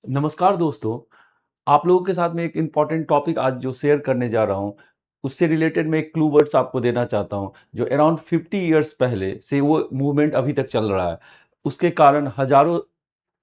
नमस्कार दोस्तों, आप लोगों के साथ में एक इम्पॉर्टेंट टॉपिक आज जो शेयर करने जा रहा हूँ, उससे रिलेटेड मैं एक क्लू वर्ड्स आपको देना चाहता हूँ, जो अराउंड 50 इयर्स पहले से वो मूवमेंट अभी तक चल रहा है। उसके कारण हज़ारों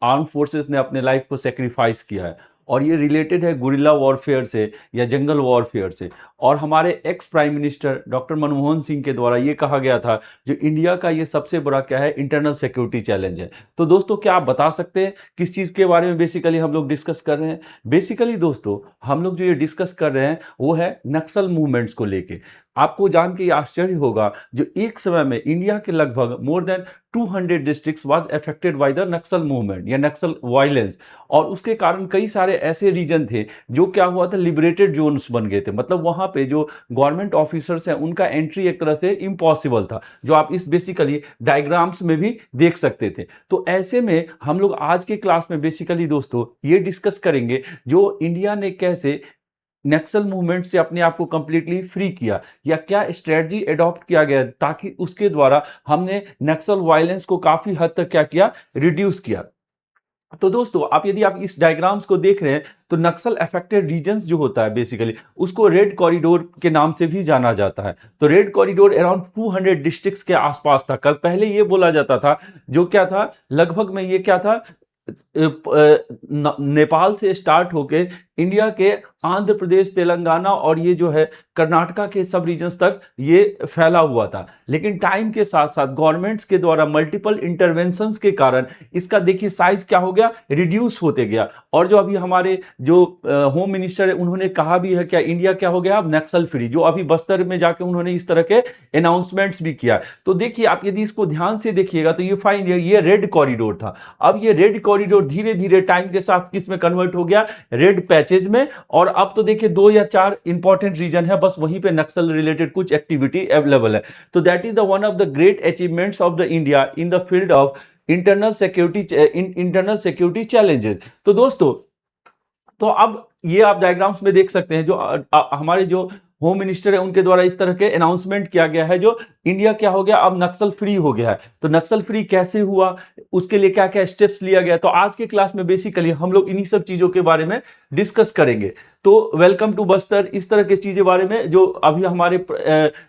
आर्म फोर्सेस ने अपने लाइफ को सेक्रीफाइस किया है और ये रिलेटेड है गुरिल्ला वॉरफेयर से या जंगल वॉरफेयर से। और हमारे ex prime minister doctor Manmohan Singh के द्वारा ये कहा गया था जो इंडिया का ये सबसे बड़ा क्या है, इंटरनल सिक्योरिटी चैलेंज है। तो दोस्तों, क्या आप बता सकते हैं किस चीज़ के बारे में बेसिकली हम लोग डिस्कस कर रहे हैं? बेसिकली दोस्तों, हम लोग जो ये डिस्कस कर रहे हैं वो है नक्सल मूवमेंट्स को लेके। आपको जान के ये आश्चर्य होगा, जो एक समय में इंडिया के लगभग more than 200 districts was affected by the Naxal movement या नक्सल वायलेंस। और उसके कारण कई सारे ऐसे रीजन थे जो क्या हुआ था, लिबरेटेड जोन्स बन गए थे। मतलब वहां पे जो गवर्नमेंट ऑफिसर्स हैं उनका एंट्री एक तरह से इम्पॉसिबल था, जो आप इस बेसिकली डायग्राम्स में भी देख सकते थे। तो ऐसे में हम लोग आज के क्लास में बेसिकली दोस्तों ये डिस्कस करेंगे जो इंडिया ने कैसे नक्सल मूवमेंट से अपने आप को कंप्लीटली फ्री किया, या क्या स्ट्रेटजी अडॉप्ट किया गया ताकि उसके द्वारा हमने नक्सल वायलेंस को काफी हद तक क्या किया, रिड्यूस किया। तो दोस्तों, आप यदि आप इस डायग्राम्स को देख रहे हैं तो नक्सल अफेक्टेड रीजन्स जो होता है बेसिकली उसको रेड कॉरिडोर के नाम से भी जाना जाता है। तो रेड कॉरिडोर अराउंड 200 डिस्ट्रिक्ट्स के आसपास था। कल पहले ये बोला जाता था, जो क्या था लगभग में ये क्या था, नेपाल से स्टार्ट होके इंडिया के आंध्र प्रदेश, तेलंगाना और ये जो है कर्नाटका के सब रीजन्स तक ये फैला हुआ था। लेकिन टाइम के साथ साथ गवर्नमेंट्स के द्वारा मल्टीपल इंटरवेंशंस के कारण इसका देखिए साइज क्या हो गया, रिड्यूस होते गया। और जो अभी हमारे जो होम मिनिस्टर है उन्होंने कहा भी है क्या, इंडिया क्या हो गया अब नक्सल फ्री, जो अभी बस्तर में जाके उन्होंने इस तरह के अनाउंसमेंट्स भी किया। तो देखिए आप यदि इसको ध्यान से देखिएगा तो ये फाइन, ये रेड कॉरिडोर था। अब ये रेड कॉरिडोर धीरे धीरे टाइम के साथ किस में कन्वर्ट हो गया, रेड पैचेज में। और अब तो देखिए 2 या 4 इंपॉर्टेंट रीजन है, बस वहीं पे नक्सल रिलेटेड कुछ एक्टिविटी अवेलेबल है। तो that is the one of the great achievements of the India in the field of internal security challenges. तो दोस्तों, तो अब ये आप डायग्राम्स में देख सकते हैं जो हमारे जो होम मिनिस्टर है उनके द्वारा इस तरह के अनाउंसमेंट किया गया है, जो इंडिया क्या हो गया अब नक्सल फ्री हो गया है। तो नक्सल फ्री कैसे हुआ, उसके लिए क्या क्या स्टेप्स लिया गया, तो आज के क्लास में बेसिकली हम लोग इन्हीं सब चीजों के बारे में डिस्कस करेंगे। तो वेलकम टू बस्तर, इस तरह की चीजें बारे में जो अभी हमारे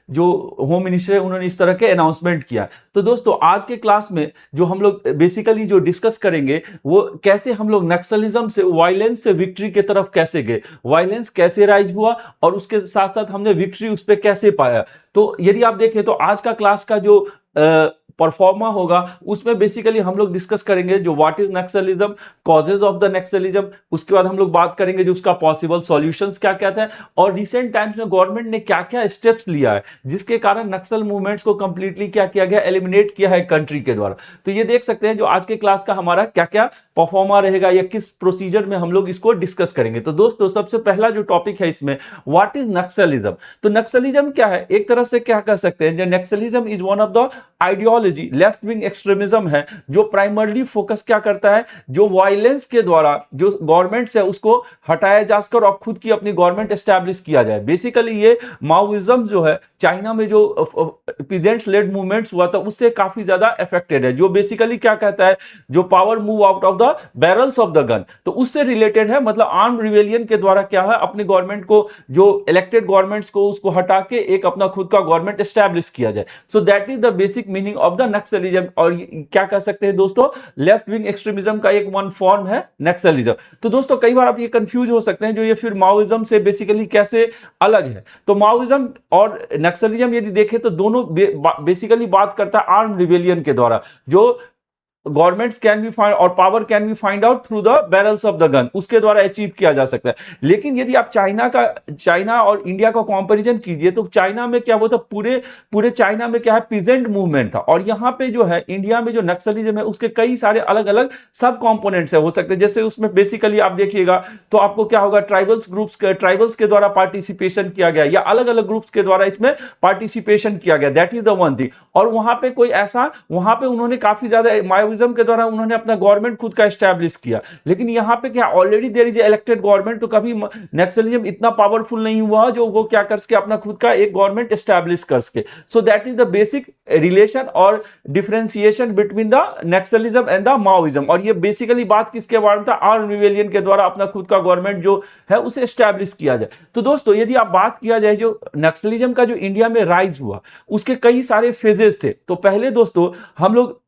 जो होम मिनिस्टर है उन्होंने इस तरह के अनाउंसमेंट किया। तो दोस्तों, आज के क्लास में जो हम लोग बेसिकली जो डिस्कस करेंगे वो कैसे हम लोग नक्सलिज्म से, वायलेंस से विक्ट्री की तरफ कैसे गए, वायलेंस कैसे राइज हुआ और उसके साथ साथ हमने विक्ट्री उस पर कैसे पाया। तो यदि आप देखें तो आज का क्लास का जो परफॉर्मा होगा उसमें बेसिकली हम लोग डिस्कस करेंगे जो what is Naxalism, causes of the Naxalism. उसके बाद हम लोग बात करेंगे जो उसका पॉसिबल सॉल्यूशंस क्या क्या था, और रिसेंट टाइम्स में गवर्नमेंट ने क्या क्या स्टेप्स लिया है जिसके कारण नक्सल मूवमेंट्स को कंप्लीटली क्या किया गया, एलिमिनेट किया है कंट्री के द्वारा। तो ये देख सकते हैं जो आज के क्लास का हमारा क्या क्या परफॉर्मा रहेगा या किस प्रोसीजर में हम लोग इसको डिस्कस करेंगे। तो दोस्तों, सबसे पहला जो टॉपिक है इसमें, व्हाट इज नक्सलिज्म। तो नक्सलिज्म क्या है, एक तरह से क्या कह सकते हैं, Naxalism is one of the ideology, left wing extremism है, जो प्राइमरली फोकस क्या करता है, जो वायलेंस के द्वारा जो गवर्नमेंट्स है उसको हटाया जाकर और खुद की अपनी गवर्नमेंट एस्टैब्लिश किया जाए। बेसिकली ये माओइज्म जो है चाइना में जो पीजेंट्स लेड मूवमेंट्स हुआ था उससे काफी ज्यादा अफेक्टेड है, जो बेसिकली क्या कहता है, जो power move out of the barrels of the gun, तो उससे रिलेटेड है। मतलब आर्म रिवेलियन के द्वारा क्या है, अपनी गवर्नमेंट को, जो इलेक्टेड गवर्नमेंट्स को उसको हटा के एक अपना खुद का गवर्नमेंट एस्टैब्लिश किया जाए। सो that is the basic meaning of the Naxalism. और क्या कह सकते हैं दोस्तों, लेफ्ट विंग एक्सट्रीमिज्म का एक वन फॉर्म है नक्सलिज्म। तो दोस्तों, कई बार आप ये कंफ्यूज हो सकते हैं जो ये फिर माओइज्म से बेसिकली कैसे अलग है। तो माओइज्म और नक्सलिज्म यदि देखें तो दोनों बेसिकली बात करता है आर्म रिवेलियन के द्वारा, जो गवर्नमेंट्स कैन बी फाइंड और power can be find out through the barrels of the gun, उसके द्वारा अचीव किया जा सकता है। लेकिन यदि आप चाइना और इंडिया का कंपैरिजन कीजिए तो चाइना में क्या होता, पूरे चाइना में क्या है, पीजेंट मूवमेंट था। और यहां पे जो है इंडिया में जो नक्सलिज्म है उसके कई सारे अलग अलग सब कंपोनेंट्स है हो सकते हैं। जैसे उसमें बेसिकली आप देखिएगा तो आपको क्या होगा, ट्राइबल्स के द्वारा पार्टिसिपेशन किया गया या अलग अलग ग्रुप्स के द्वारा इसमें पार्टिसिपेशन किया गया, that is the one thing. और वहां पे कोई ऐसा, वहां पे उन्होंने काफी ज्यादा माओइज्म के द्वारा उन्होंने अपना गवर्नमेंट खुद का एस्टैब्लिश किया। लेकिन यहाँ पे क्या already there is elected government, तो कभी नक्सलिज्म इतना पावरफुल नहीं हुआ जो वो क्या कर सके अपना खुद का एक गवर्नमेंट एस्टैब्लिश कर सके। So that is the basic relation और differentiation between the Naxalism and the Maoism. और ये बेसिकली बात किसके बारे में था, आर्म रिवेलियन के द्वारा अपना खुद का गवर्नमेंट जो है उसे एस्टैब्लिश किया जाए। तो दोस्तों यदि आप बात किया जाए जो नक्सलिज्म का जो इंडिया में राइज हुआ उसके कई सारे फेजेस थे। तो पहले दोस्तों हम लोग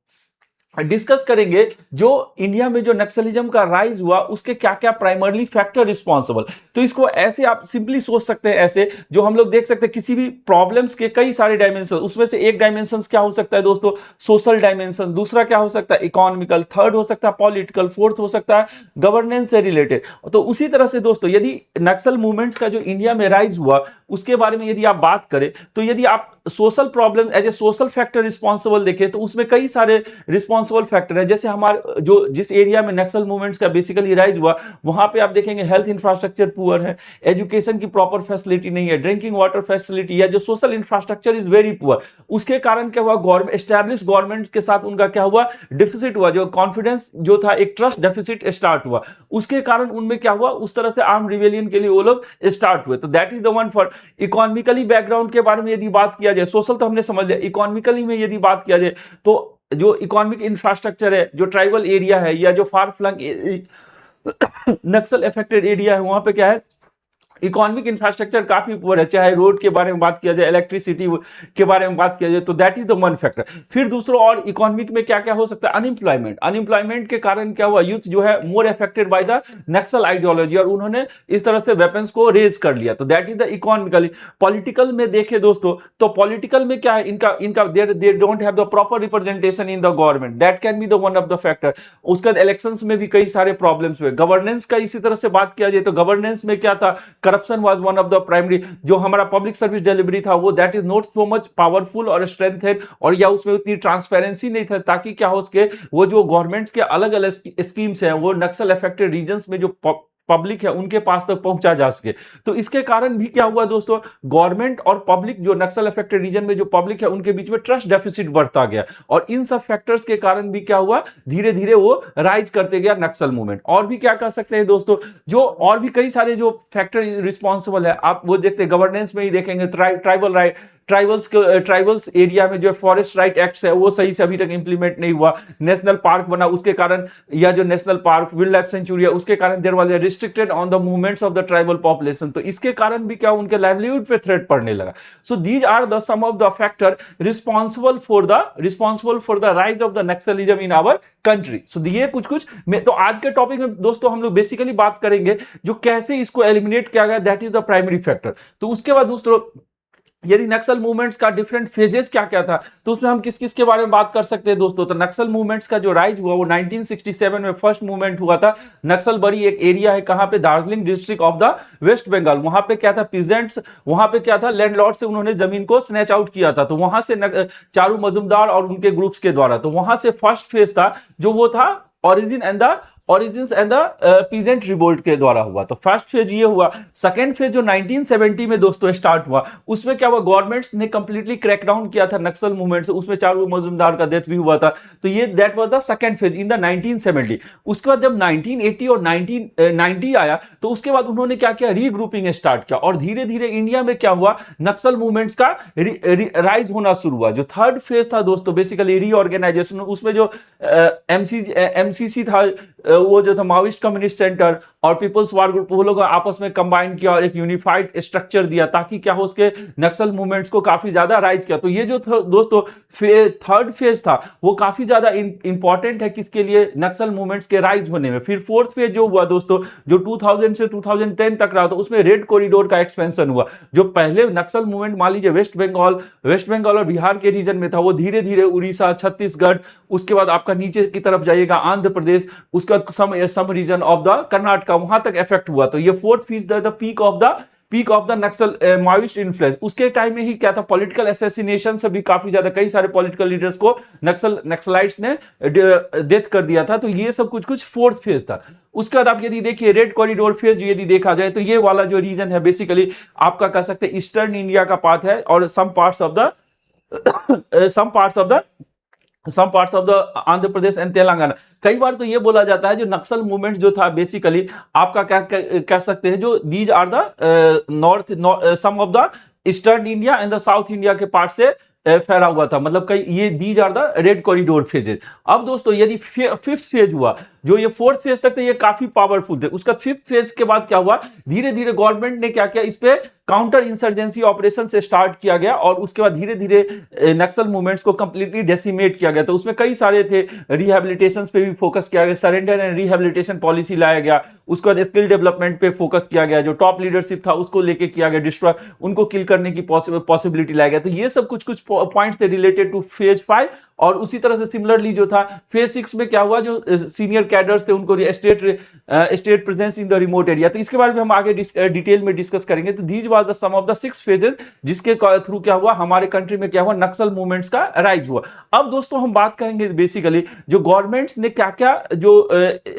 डिस्कस करेंगे जो इंडिया में जो नक्सलिज्म का राइज हुआ उसके क्या क्या प्राइमरली फैक्टर रिस्पॉन्सिबल। तो इसको ऐसे आप सिंपली सोच सकते हैं, ऐसे जो हम लोग देख सकते हैं किसी भी प्रॉब्लम्स के कई सारे डायमेंशन, उसमें से एक डायमेंशन क्या हो सकता है दोस्तों, सोशल डायमेंशन, दूसरा क्या हो सकता है इकोनॉमिकल, थर्ड हो सकता है पॉलिटिकल, फोर्थ हो सकता है गवर्नेंस से रिलेटेड। तो उसी तरह से दोस्तों यदि नक्सल मूवमेंट्स का जो इंडिया में राइज हुआ उसके बारे में यदि आप बात करें, तो यदि आप social problem as a social factor responsible देखें तो उसमें कई सारे रिस्पॉन्सिबल फैक्टर है। जैसे हमारे जो जिस एरिया में नक्सल मूवमेंट्स का बेसिकली राइज हुआ वहां पे आप देखेंगे हेल्थ इंफ्रास्ट्रक्चर पुअर है, एजुकेशन की प्रॉपर फैसिलिटी नहीं है, ड्रिंकिंग वाटर फैसिलिटी या जो social infrastructure is very poor. उसके कारण क्या हुआ, गवर्नमेंट एस्टैब्लिश गवर्नमेंट के साथ उनका क्या हुआ, डिफिसिट हुआ, जो कॉन्फिडेंस जो था एक ट्रस्ट डेफिसिट स्टार्ट हुआ। उसके कारण उनमें क्या हुआ, उस तरह से आर्म रिवेलियन के लिए वो लोग स्टार्ट हुए। तो that is the one for economically background के बारे में यदि बात किया जाए, सोशल तो हमने समझ लिया, इकोनॉमिकली में यदि बात किया जाए तो जो इकोनॉमिक इंफ्रास्ट्रक्चर है, जो ट्राइबल एरिया है या जो फार फ्लंग नक्सल अफेक्टेड एरिया है वहां पे क्या है, इकोनॉमिक इंफ्रास्ट्रक्चर काफी पुअर है, चाहे रोड के बारे में बात किया जाए, इलेक्ट्रिसिटी के बारे में बात किया जाए, तो that is the one factor. फिर दूसरा और इकोनॉमिक में क्या क्या हो सकता है, अनएम्प्लॉयमेंट। अनएम्प्लॉयमेंट के कारण क्या हुआ, यूथ जो है more affected by the Naxal ideology और उन्होंने इस तरह से वेपन्स को रेज कर लिया। तो that is the economically. Political में देखे दोस्तों तो पॉलिटिकल में क्या है, इनका they don't have the proper representation in the government, that can be the one of the factor. उसके बाद इलेक्शंस में भी कई सारे प्रॉब्लम्स हुए। गवर्नेंस का इसी तरह से बात किया जाए तो गवर्नेंस में क्या था, corruption was one of the primary. जो हमारा पब्लिक सर्विस डिलीवरी था वो that is not so much powerful और स्ट्रेंथेड, और या उसमें उतनी ट्रांसपेरेंसी नहीं था ताकि क्या हो सके वो जो गवर्नमेंट्स के अलग अलग स्कीम्स हैं वो नक्सल अफेक्टेड रीजन्स में जो पब्लिक है उनके पास तक पहुंचा जा सके। तो इसके कारण भी क्या हुआ दोस्तों, गवर्नमेंट और पब्लिक जो नक्सल अफेक्टेड रीजन में जो पब्लिक है उनके बीच में ट्रस्ट डेफिसिट बढ़ता गया, और इन सब फैक्टर्स के कारण भी क्या हुआ, धीरे धीरे वो राइज करते गया नक्सल मूवमेंट। और भी क्या कर सकते हैं दोस्तों, जो और भी कई सारे जो फैक्टर रिस्पॉन्सिबल है आप वो देखते हैं, गवर्नेंस में ही देखेंगे, ट्राइबल राइट, ट्राइबल्स एरिया में जो फॉरेस्ट राइट एक्ट है वो सही से अभी तक इंप्लीमेंट नहीं हुआ। नेशनल पार्क बना उसके कारण, या जो national park wildlife sanctuary है उसके कारण there was restricted on the movements of the tribal population. तो इसके कारण भी क्या उनके लाइवलीहुड पे थ्रेट पड़ने लगा। So these are the some of the factor responsible for the rise of the Naxalism in our country. सो ये कुछ तो आज के टॉपिक में दोस्तों हम लोग बेसिकली बात करेंगे जो कैसे इसको एलिमिनेट किया गया, that is the primary factor. तो उसके बाद दोस्तों यदि नक्सल मूवमेंट्स का डिफरेंट फेजेस क्या क्या था तो उसमें हम किस किस के बारे में बात कर सकते हैं दोस्तों। तो नक्सल मूवमेंट्स का जो राइज हुआ वो 1967 में फर्स्ट मूवमेंट हुआ था। नक्सलबरी एक एरिया है कहां पे, Darjeeling district of the West Bengal. वहां पे क्या था, पीजेंट्स, वहां पे क्या था, लैंडलॉर्ड से उन्होंने जमीन को स्नैच आउट किया था। तो वहां से चारू मजुमदार और उनके ग्रुप्स के द्वारा, तो वहां से फर्स्ट फेज था जो वो था origins and the peasant revolt के द्वारा हुआ। तो फर्स्ट फेज ये हुआ। सेकंड फेज जो 1970 में दोस्तों स्टार्ट हुआ उसमें क्या हुआ, गवर्नमेंट्स ने कंप्लीटली क्रैकडाउन किया था नक्सल मूवमेंट से, उसमें चारू मजुमदार का डेथ भी हुआ था। तो ये that was the second phase in the 1970। उसके बाद जब 1980 और 1990 आया तो उसके बाद उन्होंने क्या किया, रीग्रुपिंग स्टार्ट किया, और धीरे धीरे इंडिया में क्या हुआ, नक्सल मूवमेंट्स का राइज होना शुरू हुआ। जो थर्ड फेज था दोस्तों बेसिकली रीऑर्गेनाइजेशन, उसमें जो एमसीसी था, वो जो था माओइस्ट कम्युनिस्ट सेंटर और पीपल्स वार ग्रुप, वो लोग आपस में कंबाइन किया और एक यूनिफाइड स्ट्रक्चर दिया ताकि क्या हो उसके नक्सल मूवमेंट्स को काफी ज्यादा राइज किया। तो ये जो दोस्तों थर्ड फेज था वो काफी ज्यादा इंपॉर्टेंट है किसके लिए, नक्सल मूवमेंट्स के राइज होने में। फिर फोर्थ फेज जो हुआ दोस्तों, जो 2000 से 2010 तक रहा, तो उसमें रेड कॉरिडोर का एक्सपेंशन हुआ। जो पहले नक्सल मूवमेंट मान लीजिए वेस्ट बंगाल और बिहार के रीजन में था, वो धीरे धीरे उड़ीसा, छत्तीसगढ़, उसके बाद आपका नीचे की तरफ जाइएगा आंध्र प्रदेश, उसके बाद some region of the Karnataka, वहां तक इफेक्ट हुआ। तो ये fourth phase the peak of the Naxal Maoist influence. उसके टाइम में ही क्या था, पॉलिटिकल असैसिनेशन से भी काफी ज्यादा कई सारे पॉलिटिकल लीडर्स को नक्सलाइट्स ने डेथ कर दिया था। तो ये सब कुछ फोर्थ फेज था। उसके बाद आप यदि देखिए रेड कॉरिडोर फेज यदि देखा जाए तो ये वाला जो रीजन है बेसिकली आपका कह सकते हैं ईस्टर्न इंडिया का पार्ट है, और some parts of the some parts of the Andhra Pradesh and Telangana. कई बार तो ये बोला जाता है जो नक्सल मूवमेंट जो था बेसिकली आपका क्या कह सकते हैं, जो these are the north some of the eastern India and the south India के पार्ट से फैला हुआ था, मतलब कई ये these are the red corridor phases. अब दोस्तों यदि फिफ्थ फेज हुआ, जो ये फोर्थ फेज तक थे ये काफी पावरफुल थे, उसका फिफ्थ फेज के बाद क्या हुआ, धीरे धीरे गवर्नमेंट ने क्या किया, इस पे काउंटर इंसर्जेंसी ऑपरेशन से स्टार्ट किया गया और उसके बाद धीरे धीरे नक्सल मूवमेंट्स को कंप्लीटली डेसिमेट किया गया। तो उसमें कई सारे थे, रिहेबिलिटेशन पे भी फोकस किया गया, सरेंडर एंड रिहेबिलिटेशन पॉलिसी लाया गया, उसके बाद स्किल डेवलपमेंट पे फोकस किया गया, जो टॉप लीडरशिप था उसको लेके किया गया, डिस्ट्रॉय उनको किल करने की पॉसिबिलिटी लाया गया। तो ये सब कुछ कुछ पॉइंट्स थे रिलेटेड टू फेज 5। और उसी तरह से सिमिलरली जो था फेज 6 में क्या हुआ, जो सीनियर कैडर्स थे उनको state presence in the remote area. तो इसके बारे में हम आगे डिटेल में डिस्कस करेंगे। तो these was the some of the 6 phases जिसके थ्रू क्या हुआ, हमारे कंट्री में क्या हुआ, नक्सल मूवमेंट्स का राइज हुआ। अब दोस्तों हम बात करेंगे बेसिकली जो गवर्नमेंट्स ने क्या क्या जो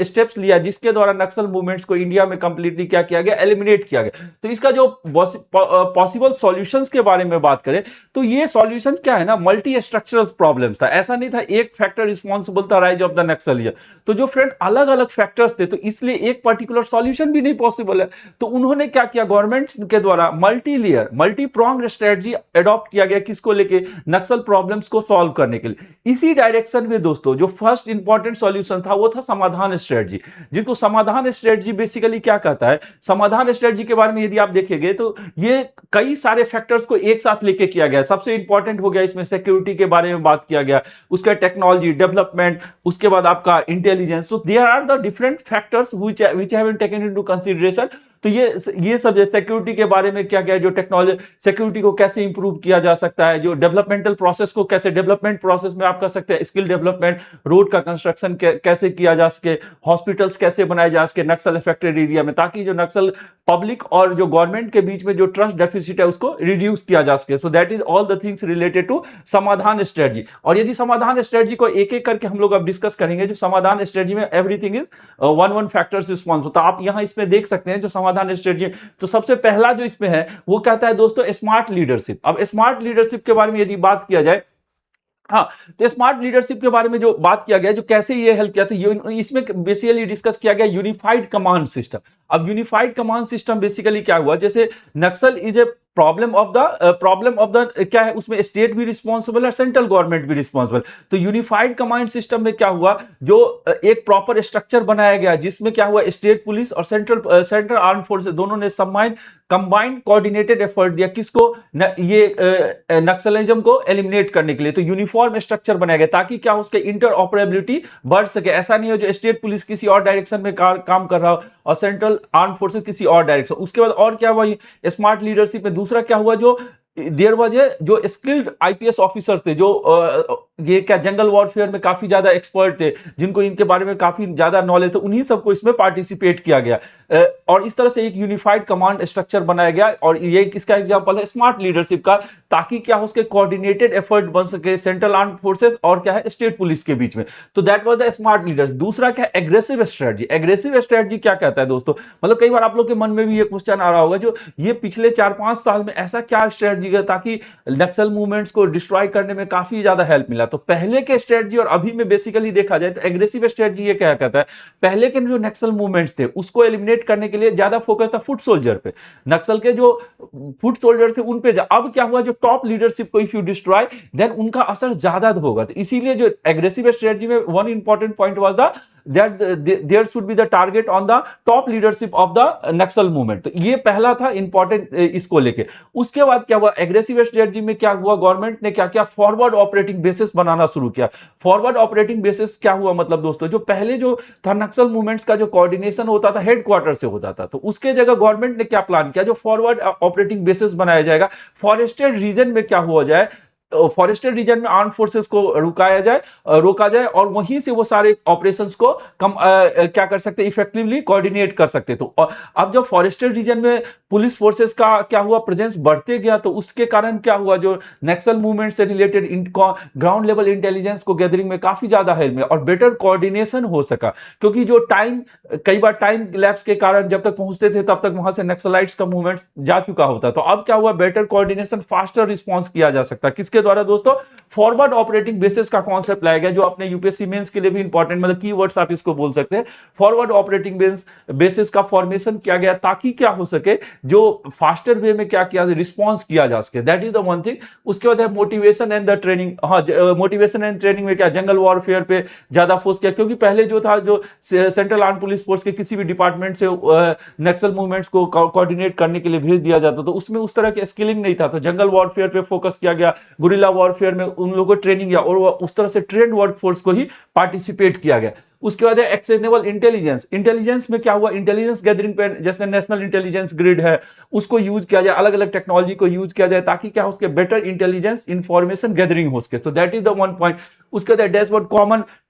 स्टेप्स लिया जिसके द्वारा नक्सल मूवमेंट्स को इंडिया में कंप्लीटली क्या किया गया, एलिमिनेट किया गया। तो इसका जो पॉसिबल सॉल्यूशंस के बारे में बात करें तो ये सॉल्यूशन क्या है ना, मल्टी स्ट्रक्चरल प्रॉब्लम्स था। ऐसा नहीं था एक फैक्टर रिस्पॉन्सिबल था राइज ऑफ द नक्सलिया। तो जो फ्रेंड अलग अलग फैक्टर्स थे, तो इसलिए एक पर्टिकुलर सॉल्यूशन भी नहीं पॉसिबल है। तो उन्होंने क्या किया, गवर्नमेंट्स के द्वारा multi layer multi prong strategy adopt किया गया, किसको लेके, नक्सल प्रॉब्लम्स को सॉल्व करने के लिए। इसी डायरेक्शन में दोस्तों जो फर्स्ट इंपॉर्टेंट सॉल्यूशन था वो था समाधान स्ट्रेटजी, जिसको समाधान स्ट्रेटजी बेसिकली क्या कहता है। समाधान स्ट्रेटजी के बारे में यदि आप देखेंगे तो ये कई सारे फैक्टर्स को एक साथ लेके किया गया। सबसे इंपॉर्टेंट हो गया इसमें सिक्योरिटी के बारे में बात किया गया, उसका टेक्नोलॉजी डेवलपमेंट, उसके बाद आपका intelligence. So there are the different factors which have been taken into consideration. तो ये सब सिक्योरिटी के बारे में क्या क्या है, जो टेक्नोलॉजी सिक्योरिटी को कैसे इंप्रूव किया जा सकता है, जो डेवलपमेंटल प्रोसेस को कैसे, डेवलपमेंट प्रोसेस में आप कर सकते हैं स्किल डेवलपमेंट, रोड का कंस्ट्रक्शन कैसे किया जा सके, हॉस्पिटल्स कैसे बनाए जा सके नक्सल अफेक्टेड एरिया में, ताकि जो नक्सल पब्लिक और जो गवर्नमेंट के बीच में जो ट्रस्ट डेफिसिट है उसको रिड्यूस किया जा सके। So that is all the things related to Samadhan strategy. और यदि समाधान स्ट्रेटजी को एक एक करके हम लोग अब डिस्कस करेंगे, जो समाधान स्ट्रेटजी में everything is one factors response. तो आप यहां इसमें देख सकते हैं जो समाधान स्ट्रेटजी, तो सबसे पहला जो इसमें है वो कहता है दोस्तों स्मार्ट लीडरशिप। अब स्मार्ट लीडरशिप के बारे में यदि बात किया जाए, हाँ, तो स्मार्ट लीडरशिप के बारे में जो बात किया गया, जो कैसे ये हेल्प किया, तो इसमें बेसिकली डिस्कस किया गया यूनिफाइड कमांड सिस्टम। अब यूनिफाइड कमांड सिस्टम बेसिकली क्या हुआ, जैसे Naxal is a problem of the क्या है, उसमें स्टेट भी रिस्पॉन्सिबल है, सेंट्रल गवर्नमेंट भी रिस्पॉन्सिबल। तो यूनिफाइड कमांड सिस्टम में क्या हुआ, जो एक प्रॉपर स्ट्रक्चर बनाया गया जिसमें क्या हुआ, स्टेट पुलिस और सेंट्रल आर्म फोर्सेस दोनों ने कंबाइंड कोऑर्डिनेटेड एफर्ट दिया, किसको, ये नक्सलिज्म को एलिमिनेट करने के लिए। तो यूनिफॉर्म स्ट्रक्चर बनाया गया ताकि क्या उसके इंटर ऑपरेबिलिटी बढ़ सके। ऐसा नहीं हो जो स्टेट पुलिस किसी और डायरेक्शन में काम कर रहा हो और सेंट्रल आर्म फोर्सेस किसी और डायरेक्शन। उसके बाद और क्या हुआ, स्मार्ट लीडरशिप में दूसरा क्या हुआ, जो देयर वाज जो स्किल्ड आईपीएस ऑफिसर्स थे, जो ये क्या जंगल वॉरफेयर में काफी ज्यादा एक्सपर्ट थे, जिनको इनके बारे में काफी ज्यादा नॉलेज था, उन्हीं सबको इसमें पार्टिसिपेट किया गया। और इस तरह से एक यूनिफाइड कमांड स्ट्रक्चर बनाया गया। और ये किसका एग्जांपल है, स्मार्ट लीडरशिप का, ताकि क्या हो उसके कोऑर्डिनेटेड एफर्ट बन सके सेंट्रल आर्म फोर्सेस और क्या है स्टेट पुलिस के बीच में। तो that was the smart leaders. दूसरा क्या है, एग्रेसिव स्ट्रेटजी। एग्रेसिव स्ट्रेटजी क्या कहता है दोस्तों, मतलब कई बार आप लोग के मन में भी ये क्वेश्चन आ रहा होगा, जो ये पिछले 4-5 साल में ऐसा क्या स्ट्रेटजी है ताकि नक्सल मूवमेंट्स को डिस्ट्रॉय करने में काफी ज्यादा हेल्प मिला। तो पहले के स्ट्रेटजी और अभी में बेसिकली देखा जाए तो एग्रेसिव स्ट्रेटजी ये क्या कहता है, पहले के जो नक्सल मूवमेंट्स थे उसको एलिमिनेट करने के लिए ज्यादा फोकस था फुट सोल्जर पे, नक्सल के जो फुट सोल्जर थे उन पे। अब क्या हुआ, जो टॉप लीडरशिप को इफ यू डिस्ट्रॉय देन उनका असर ज्यादा होगा। तो इसीलिए जो एग्रेसिव स्ट्रेटजी में one important point was the that there should be the target on the top leadership of the Naxal movement. तो ये पहला था इंपॉर्टेंट इसको लेके। उसके बाद क्या हुआ, एग्रेसिव स्ट्रेटजी में क्या हुआ, गवर्नमेंट ने क्या किया, फॉरवर्ड ऑपरेटिंग बेसिस बनाना शुरू किया। फॉरवर्ड ऑपरेटिंग बेसिस क्या हुआ, मतलब दोस्तों जो पहले जो था नक्सल मूवमेंट्स का जो कोऑर्डिनेशन होता था हेडक्वार्टर से होता था, तो उसके जगह गवर्नमेंट ने क्या प्लान किया, जो फॉरवर्ड ऑपरेटिंग बेसिस बनाया जाएगा, फॉरेस्टेड रीजन में क्या हुआ जाए, फॉरेस्टेड रीजन में आर्म फोर्सेस को रोका जाए और वहीं से वो सारे ऑपरेशंस को क्या कर सकते, इफेक्टिवली कोऑर्डिनेट कर सकते। तो अब जब फॉरेस्टेड रीजन में पुलिस फोर्सेस का क्या हुआ, प्रेजेंस बढ़ते गया, तो उसके कारण क्या हुआ, जो नक्सल मूवमेंट से रिलेटेड ग्राउंड लेवल इंटेलिजेंस को गैदरिंग में काफी ज्यादा हेल्प मिला और बेटर कोऑर्डिनेशन हो सका। क्योंकि जो कई बार टाइम लैप्स के कारण जब तक पहुंचते थे तब तक वहां से नक्सलाइट्स का मूवमेंट जा चुका होता। तो अब क्या हुआ, बेटर कोऑर्डिनेशन, फास्टर रिस्पॉन्स किया जा सकता, किसके द्वारा दोस्तों फॉरवर्ड ऑपरेटिंग बेसिस का कॉन्सेप्ट लाया गया, जो अपने यूपीएससी मेंस के लिए भी इंपॉर्टेंट, मतलब कीवर्ड्स आप इसको बोल सकते हैं। फॉरवर्ड ऑपरेटिंग बेसिस का फॉर्मेशन किया गया ताकि क्या हो सके, जो फास्टर वे में क्या किया रिस्पॉन्स किया जा सके, that is the one thing. उसके बाद है मोटिवेशन एंड द ट्रेनिंग। हाँ, मोटिवेशन एंड ट्रेनिंग में क्या जंगल वॉरफेयर पे ज्यादा फोकस किया, क्योंकि पहले जो था, जो सेंट्रल आर्म पुलिस फोर्स के किसी भी डिपार्टमेंट से नक्सल मूवमेंट्स को कोऑर्डिनेट करने के लिए भेज दिया जाता, तो उसमें उस तरह की स्किलिंग नहीं था, तो जंगल वॉरफेयर पे फोकस किया गया, गुरिल्ला वॉरफेयर में उन लोगों को ट्रेनिंग किया और उस तरह से ट्रेंड वर्कफोर्स को ही पार्टिसिपेट किया गया। उसके बाद है एक्शनेबल इंटेलिजेंस। इंटेलिजेंस में क्या हुआ, इंटेलिजेंस गैदरिंग पे जैसे नेशनल इंटेलिजेंस ग्रिड है, उसको यूज किया जाए, अलग अलग टेक्नोलॉजी को यूज किया जाए ताकि क्या उसके बेटर इंटेलिजेंस इंफॉर्मेशन गैदरिंग हो सके, तो that is the one point. उसके बाद डैशबोर्ड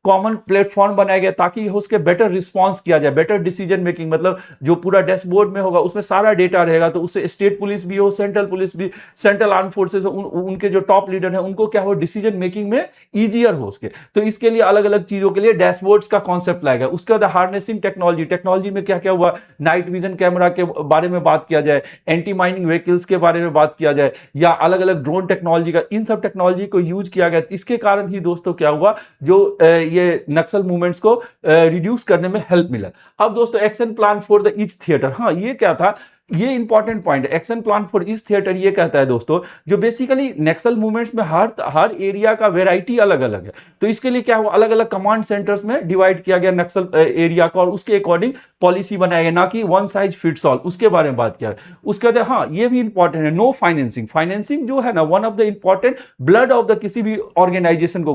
कॉमन प्लेटफॉर्म बनाया गया ताकि उसके बेटर रिस्पॉन्स किया जाए, बेटर डिसीजन मेकिंग, मतलब जो पूरा डैशबोर्ड में होगा उसमें सारा डेटा रहेगा, तो उससे स्टेट पुलिस भी हो, सेंट्रल पुलिस भी, सेंट्रल आर्म फोर्सेस उनके जो टॉप लीडर है उनको क्या हो डिसीजन मेकिंग में ईजियर हो सके, तो इसके लिए अलग अलग चीजों के लिए डैशबोर्ड्स का कॉन्सेप्ट लाएगा। उसके बाद हार्नेसिंग टेक्नोलॉजी में क्या क्या हुआ, नाइट विजन कैमरा के बारे में बात किया जाए, एंटी माइनिंग व्हीकल्स के बारे में बात किया जाए, या अलग अलग ड्रोन टेक्नोलॉजी का, इन सब टेक्नोलॉजी को यूज किया गया। इसके कारण ही दोस्तों क्या हुआ, जो ये नक्सल मूवमेंट्स को रिड्यूस करने में हेल्प मिला। अब दोस्तों action plan for the each theatre, हाँ ये क्या था, ये इंपॉर्टेंट पॉइंट है। Action plan for each theatre ये कहता है दोस्तों, जो बेसिकली नक्सल मूवमेंट्स में हर एरिया का वेराइटी अलग अलग है, तो इसके लिए क्या हुआ, अलग अलग कमांड सेंटर्स में डिवाइड किया गया नक्सल एरिया को, और उसके अकॉर्डिंग पॉलिसी बनाया गया, ना कि वन साइज फिट्स ऑल, उसके बारे में बात किया। उसके बाद हाँ ये भी इंपॉर्टेंट है, नो फाइनेंसिंग। फाइनेंसिंग जो है ना, one of the important blood of the किसी भी ऑर्गेनाइजेशन को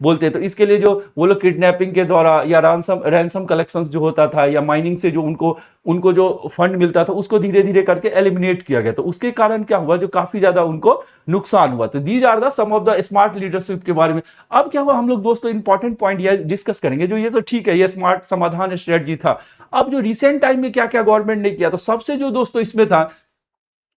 बोलते हैं, तो इसके लिए जो वो लोग किडनैपिंग के द्वारा या रैंसम कलेक्शंस जो होता था, या माइनिंग से जो उनको जो फंड मिलता था, उसको धीरे धीरे करके एलिमिनेट किया गया, तो उसके कारण क्या हुआ, जो काफी ज्यादा उनको नुकसान हुआ। तो these are the some of the smart leadership के बारे में। अब क्या हुआ, हम लोग दोस्तों इंपॉर्टेंट पॉइंट ये डिस्कस करेंगे, जो ये तो ठीक है, ये स्मार्ट समाधान स्ट्रेटजी था। अब जो रिसेंट टाइम में क्या क्या गवर्नमेंट ने किया, तो सबसे जो दोस्तों इसमें था,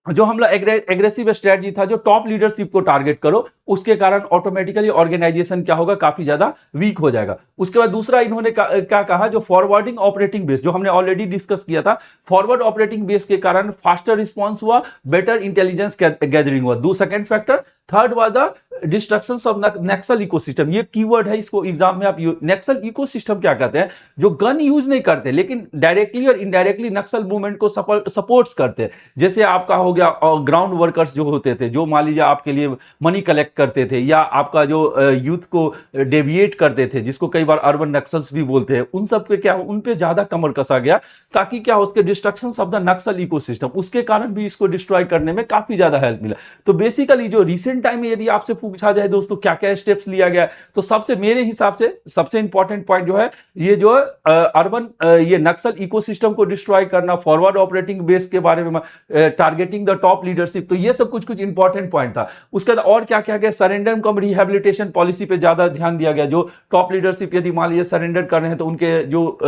जो हम लोग एग्रेसिव स्ट्रेटजी था, जो टॉप लीडरशिप को टारगेट करो, उसके कारण ऑटोमेटिकली ऑर्गेनाइजेशन क्या होगा, काफी ज्यादा वीक हो जाएगा। उसके बाद दूसरा इन्होंने क्या कहा, जो फॉरवर्डिंग ऑपरेटिंग बेस, जो हमने ऑलरेडी डिस्कस किया था, फॉरवर्ड ऑपरेटिंग बेस के कारण फास्टर रिस्पॉन्स हुआ, बेटर इंटेलिजेंस गैदरिंग हुआ। Second factor. Third was the destruction of Naxal ecosystem, ये कीवर्ड है, इसको एग्जाम में आप नक्सल इकोसिस्टम क्या कहते हैं, जो गन यूज नहीं करते लेकिन डायरेक्टली और इनडायरेक्टली नक्सल मूवमेंट को सपोर्ट्स करते हैं। जैसे आपका हो गया ग्राउंड वर्कर्स जो होते थे, जो मान लीजिए आपके लिए मनी कलेक्ट करते थे, या आपका जो यूथ को डेविएट करते थे, जिसको कई बार अर्बन नक्सल्स भी बोलते हैं, उन सब पे क्या, उन पे ज्यादा कमर कसा गया, ताकि क्या उसके destruction of the Naxal ecosystem, उसके कारण भी इसको डिस्ट्रॉय करने में काफी ज्यादा हेल्प मिला। तो बेसिकली जो रिसेंट टाइम में यदि आपसे पूछा जाए दोस्तों क्या क्या स्टेप्स लिया गया, तो सबसे मेरे हिसाब से सबसे इंपॉर्टेंट पॉइंट जो है, ये जो अर्बन ये नक्सल इकोसिस्टम को डिस्ट्रॉय करना, फॉरवर्ड ऑपरेटिंग बेस के बारे में, टारगेटिंग द टॉप लीडरशिप, तो ये सब कुछ इंपॉर्टेंट पॉइंट था। उसके बाद और क्या क्या गया, सरेंडर कम रिहेबिलिटेशन पॉलिसी पे ज्यादा ध्यान दिया गया। जो टॉप लीडरशिप यदि मान लीजिए सरेंडर कर रहे हैं, तो उनके जो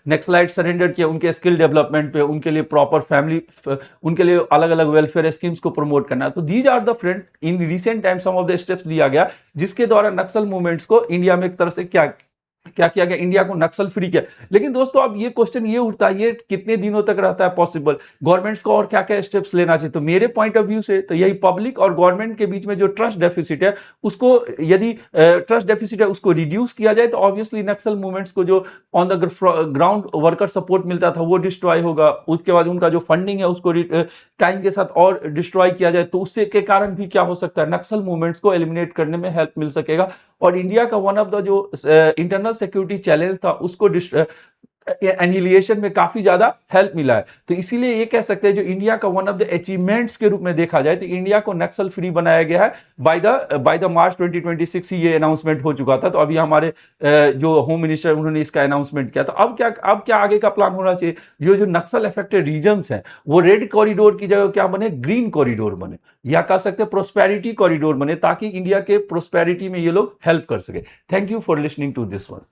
नक्सलाइट सरेंडर किया, उनके स्किल डेवलपमेंट पे, उनके लिए प्रॉपर फैमिली, उनके लिए अलग अलग वेलफेयर स्कीम्स को प्रमोट करना। तो these are the friend in recent time some of the steps लिया गया, जिसके द्वारा नक्सल मूवमेंट्स को इंडिया में एक तरह से क्या किया गया, इंडिया को नक्सल फ्री किया। लेकिन दोस्तों अब ये क्वेश्चन ये उठता है, ये कितने दिनों तक रहता है पॉसिबल, गवर्नमेंट्स को और क्या क्या स्टेप्स लेना चाहिए। तो मेरे पॉइंट ऑफ व्यू से तो यही, पब्लिक और गवर्नमेंट के बीच में जो ट्रस्ट डेफिसिट है, उसको यदि ट्रस्ट डेफिसिट है उसको रिड्यूस किया जाए, तो ऑब्वियसली नक्सल मूवमेंट्स को जो on the ground worker support मिलता था वो डिस्ट्रॉय होगा। उसके बाद उनका जो फंडिंग है उसको टाइम के साथ और डिस्ट्रॉय किया जाए, तो उससे के कारण भी क्या हो सकता है, नक्सल मूवमेंट्स को एलिमिनेट करने में हेल्प मिल सकेगा। और इंडिया का वन ऑफ द जो इंटरनल सिक्योरिटी चैलेंज था, उसको एनिहिलेशन में काफी ज्यादा हेल्प मिला है। तो इसीलिए ये कह सकते हैं, जो इंडिया का वन ऑफ द अचीवमेंट्स के रूप में देखा जाए, तो इंडिया को नक्सल फ्री बनाया गया है बाय द मार्च 2026 ही ये अनाउंसमेंट हो चुका था। तो अभी हमारे जो होम मिनिस्टर उन्होंने इसका अनाउंसमेंट किया। तो अब क्या आगे का प्लान होना चाहिए, जो नक्सल अफेक्टेड रीजन्स हैं, वो रेड कॉरिडोर की जगह क्या बने, ग्रीन कॉरिडोर बने, या कह सकते हैं प्रोस्पेरिटी कॉरिडोर बने, ताकि इंडिया के प्रोस्पेरिटी में ये लोग हेल्प कर सके। Thank you for listening to this one.